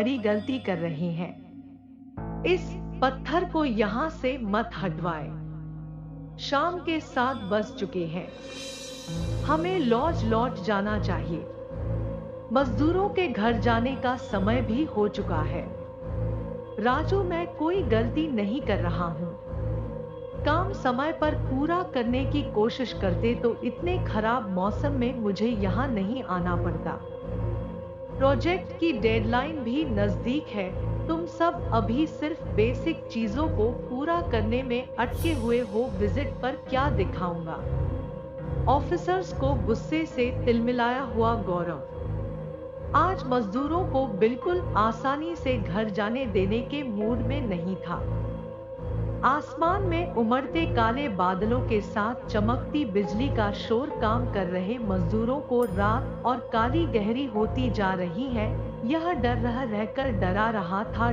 बड़ी गलती कर रहे हैं। इस पत्थर को यहाँ से मत हटवाएं। शाम के 7 बज चुके हैं। हमें लॉज लौट जाना चाहिए। मजदूरों के घर जाने का समय भी हो चुका है। राजू, मैं कोई गलती नहीं कर रहा हूँ। काम समय पर पूरा करने की कोशिश करते तो इतने खराब मौसम में मुझे यहाँ नहीं आना पड़ता। प्रोजेक्ट की डेडलाइन भी नजदीक है। तुम सब अभी सिर्फ बेसिक चीजों को पूरा करने में अटके हुए हो। विजिट पर क्या दिखाऊंगा? ऑफिसर्स को गुस्से से तिलमिलाया हुआ गौरव आज मजदूरों को बिल्कुल आसानी से घर जाने देने के मूड में नहीं था। आसमान में उमड़ते काले बादलों के साथ चमकती बिजली का शोर काम कर रहे मजदूरों को रात और काली गहरी होती जा रही है, यह डर रहकर डरा रहा था।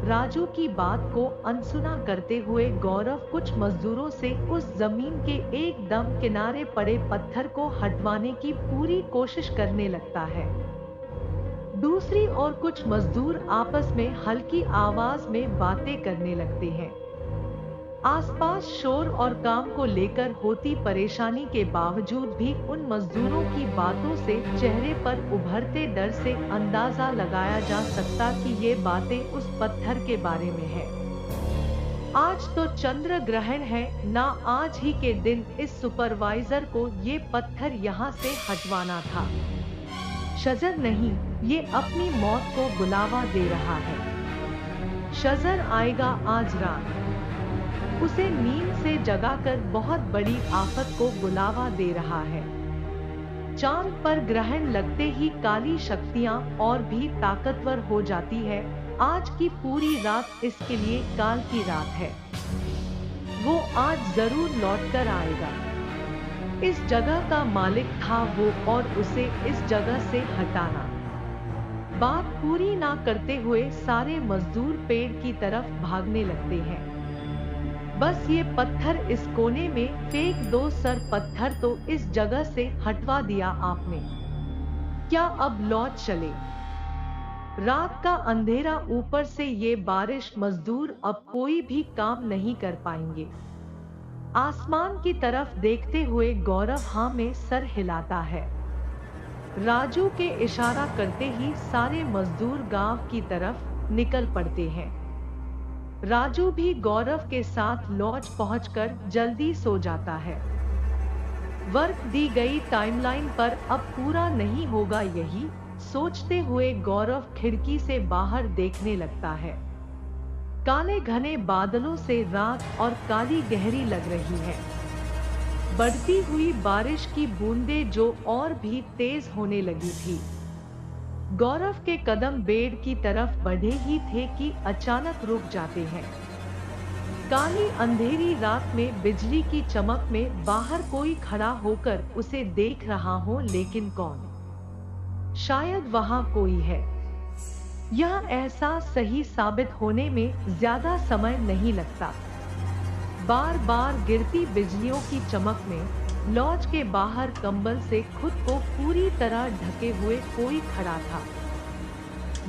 राजू की बात को अनसुना करते हुए गौरव कुछ मजदूरों से उस जमीन के एकदम किनारे पड़े पत्थर को हटवाने की पूरी कोशिश करने लगता है। दूसरी ओर कुछ मजदूर आपस में हल्की आवाज में बातें करने लगते हैं। आसपास शोर और काम को लेकर होती परेशानी के बावजूद भी उन मजदूरों की बातों से चेहरे पर उभरते डर से अंदाजा लगाया जा सकता कि ये बातें उस पत्थर के बारे में है। आज तो चंद्र ग्रहण है ना, आज ही के दिन इस सुपरवाइजर को ये पत्थर यहाँ से हटवाना था। शजर नहीं, ये अपनी मौत को बुलावा दे रहा है। शजर आएगा आज रात, उसे नींद से जगाकर बहुत बड़ी आफत को बुलावा दे रहा है। चांद पर ग्रहण लगते ही काली शक्तियां और भी ताकतवर हो जाती है। आज की पूरी रात इसके लिए काल की रात है। वो आज जरूर लौटकर आएगा। इस जगह का मालिक था वो और उसे इस जगह से हटाना। बात पूरी ना करते हुए सारे मजदूर पेड़ की तरफ भागने लगते हैं। बस ये पत्थर इस कोने में फेंक दो सर, पत्थर तो इस जगह से हटवा दिया आपने। क्या अब लौट चले? रात का अंधेरा, ऊपर से ये बारिश, मजदूर अब कोई भी काम नहीं कर पाएंगे। आसमान की तरफ देखते हुए गौरव हाँ में सर हिलाता है। राजू के इशारा करते ही सारे मजदूर गांव की तरफ निकल पड़ते हैं। राजू भी गौरव के साथ लॉज पहुंचकर जल्दी सो जाता है। वर्क दी गई टाइमलाइन पर अब पूरा नहीं होगा, यही सोचते हुए गौरव खिड़की से बाहर देखने लगता है। काले घने बादलों से रात और काली गहरी लग रही है। बढ़ती हुई बारिश की बूंदें जो और भी तेज होने लगी थी। गौरव के कदम बेड की तरफ बढ़े ही थे कि अचानक रुक जाते हैं। काली अंधेरी रात में बिजली की चमक में बाहर कोई खड़ा होकर उसे देख रहा हो, लेकिन कौन? शायद वहां कोई है। यह एहसास सही साबित होने में ज्यादा समय नहीं लगता। बार बार गिरती बिजलियों की चमक में लॉज के बाहर कंबल से खुद को पूरी तरह ढके हुए कोई खड़ा था।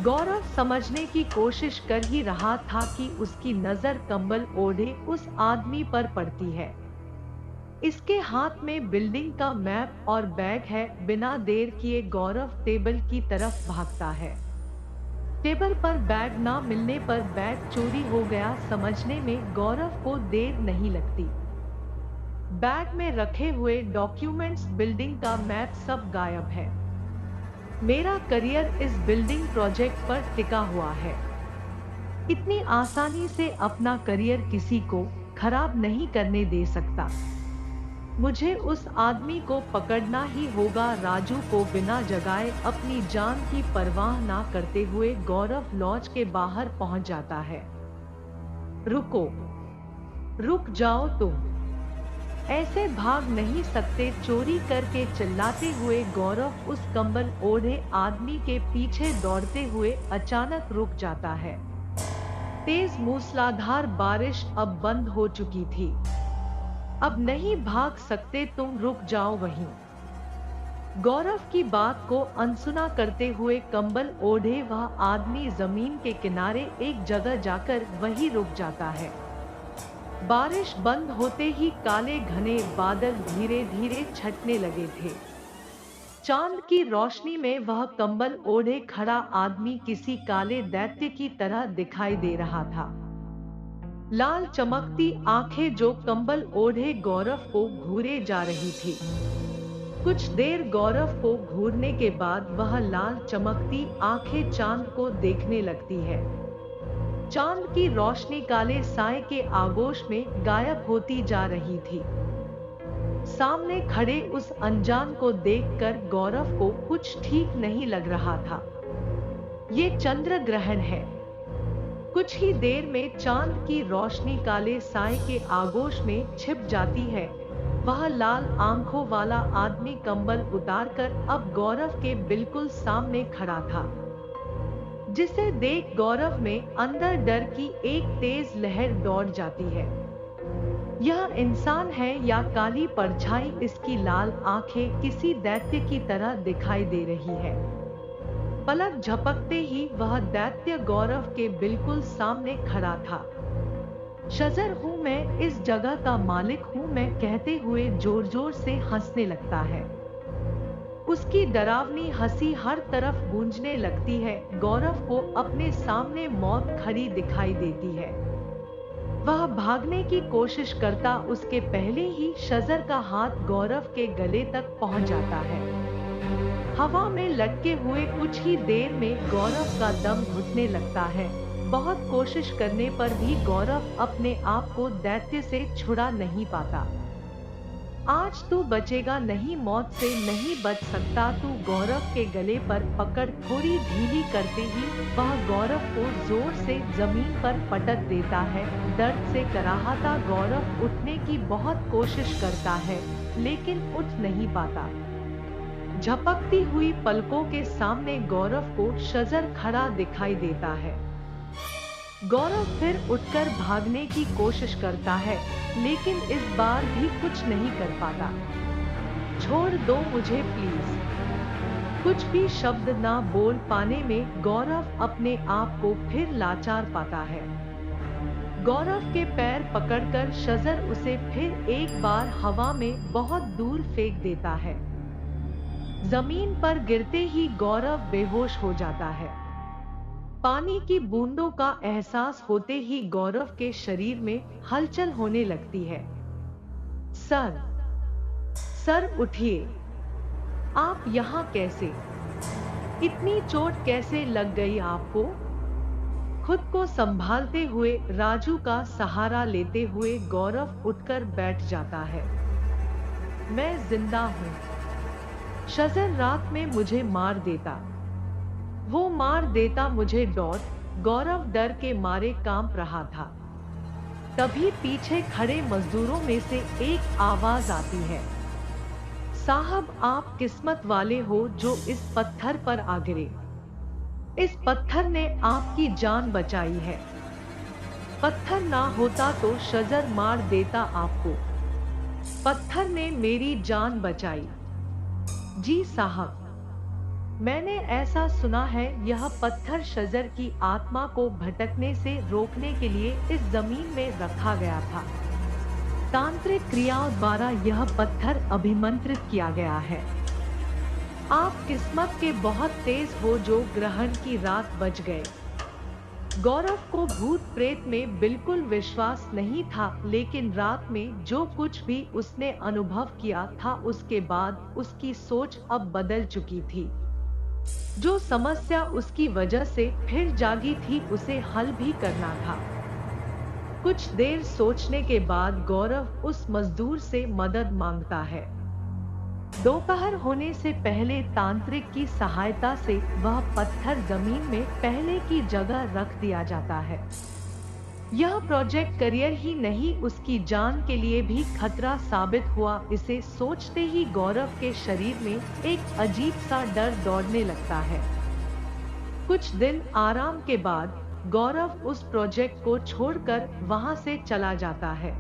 गौरव समझने की कोशिश कर ही रहा था कि उसकी नजर कंबल ओढ़े उस आदमी पर पड़ती है। इसके हाथ में बिल्डिंग का मैप और बैग है। बिना देर किए गौरव टेबल की तरफ भागता है। टेबल पर बैग ना मिलने पर बैग चोरी हो गया समझने में गौरव को देर नहीं लगती। बैग में रखे हुए डॉक्यूमेंट्स, बिल्डिंग का मैप सब गायब है। मेरा करियर इस बिल्डिंग प्रोजेक्ट पर टिका हुआ है। इतनी आसानी से अपना करियर किसी को खराब नहीं करने दे सकता। मुझे उस आदमी को पकड़ना ही होगा। राजू को बिना जगाए अपनी जान की परवाह ना करते हुए गौरव लॉज के बाहर पहुंच जाता है। रुको, रुक जाओ तुम, ऐसे भाग नहीं सकते, चोरी करके चिल्लाते हुए गौरव उस कंबल ओढ़े आदमी के पीछे दौड़ते हुए अचानक रुक जाता है। तेज मूसलाधार बारिश अब बंद हो चुकी थी। अब नहीं भाग सकते तुम, रुक जाओ वहीं। गौरव की बात को अनसुना करते हुए कंबल ओढ़े वह आदमी जमीन के किनारे एक जगह जाकर वहीं रुक जाता है। बारिश बंद होते ही काले घने बादल धीरे धीरे छटने लगे थे। चांद की रोशनी में वह कंबल ओढ़े खड़ा आदमी किसी काले दैत्य की तरह दिखाई दे रहा था। लाल चमकती आंखें जो कंबल ओढ़े गौरव को घूरे जा रही थी। कुछ देर गौरव को घूरने के बाद वह लाल चमकती आंखें चांद को देखने लगती है। चांद की रोशनी काले साए के आगोश में गायब होती जा रही थी। सामने खड़े उस अनजान को देखकर गौरव को कुछ ठीक नहीं लग रहा था। ये चंद्र ग्रहण है। कुछ ही देर में चांद की रोशनी काले साए के आगोश में छिप जाती है। वह लाल आंखों वाला आदमी कंबल उतारकर अब गौरव के बिल्कुल सामने खड़ा था, जिसे देख गौरव में अंदर डर की एक तेज लहर दौड़ जाती है। यह इंसान है या काली परछाई? इसकी लाल आंखें किसी दैत्य की तरह दिखाई दे रही है। पलक झपकते ही वह दैत्य गौरव के बिल्कुल सामने खड़ा था। शजर हूं मैं, इस जगह का मालिक हूं मैं, कहते हुए जोर जोर से हंसने लगता है। उसकी डरावनी हंसी हर तरफ गूंजने लगती है। गौरव को अपने सामने मौत खड़ी दिखाई देती है। वह भागने की कोशिश करता उसके पहले ही शजर का हाथ गौरव के गले तक पहुंच जाता है। हवा में लटके हुए कुछ ही देर में गौरव का दम घुटने लगता है। बहुत कोशिश करने पर भी गौरव अपने आप को दैत्य से छुड़ा नहीं पाता। आज तू बचेगा नहीं, मौत से नहीं बच सकता तू। गौरव के गले पर पकड़ थोड़ी ढीली करते ही वह गौरव को जोर से जमीन पर पटक देता है। दर्द से कराहता गौरव उठने की बहुत कोशिश करता है, लेकिन उठ नहीं पाता। झपकती हुई पलकों के सामने गौरव को शजर खड़ा दिखाई देता है। गौरव फिर उठकर भागने की कोशिश करता है, लेकिन इस बार भी कुछ नहीं कर पाता। छोड़ दो मुझे प्लीज। कुछ भी शब्द ना बोल पाने में गौरव अपने आप को फिर लाचार पाता है। गौरव के पैर पकड़कर शजर उसे फिर एक बार हवा में बहुत दूर फेंक देता है। जमीन पर गिरते ही गौरव बेहोश हो जाता है। पानी की बूंदों का एहसास होते ही गौरव के शरीर में हलचल होने लगती है। सर उठिए, आप यहाँ कैसे? इतनी चोट कैसे लग गई आपको? खुद को संभालते हुए राजू का सहारा लेते हुए गौरव उठकर बैठ जाता है। मैं जिंदा हूँ। शजर रात में मुझे मार देता, वो मार देता मुझे। गौरव डर के मारे कांप रहा था। तभी पीछे खड़े मजदूरों में से एक आवाज आती है, साहब आप किस्मत वाले हो जो इस पत्थर पर आ गिरे। इस पत्थर ने आपकी जान बचाई है। पत्थर ना होता तो शजर मार देता आपको। पत्थर ने मेरी जान बचाई। जी साहब, मैंने ऐसा सुना है यह पत्थर शजर की आत्मा को भटकने से रोकने के लिए इस जमीन में रखा गया था। तांत्रिक क्रियाओं द्वारा यह पत्थर अभिमंत्रित किया गया है। आप किस्मत के बहुत तेज हो जो ग्रहण की रात बच गए। गौरव को भूत प्रेत में बिल्कुल विश्वास नहीं था, लेकिन रात में जो कुछ भी उसने अनुभव किया था उसके बाद उसकी सोच अब बदल चुकी थी। जो समस्या उसकी वजह से फिर जागी थी उसे हल भी करना था। कुछ देर सोचने के बाद गौरव उस मजदूर से मदद मांगता है। दोपहर होने से पहले तांत्रिक की सहायता से वह पत्थर जमीन में पहले की जगह रख दिया जाता है। यह प्रोजेक्ट करियर ही नहीं उसकी जान के लिए भी खतरा साबित हुआ। इसे सोचते ही गौरव के शरीर में एक अजीब सा डर दौड़ने लगता है। कुछ दिन आराम के बाद गौरव उस प्रोजेक्ट को छोड़कर वहां से चला जाता है।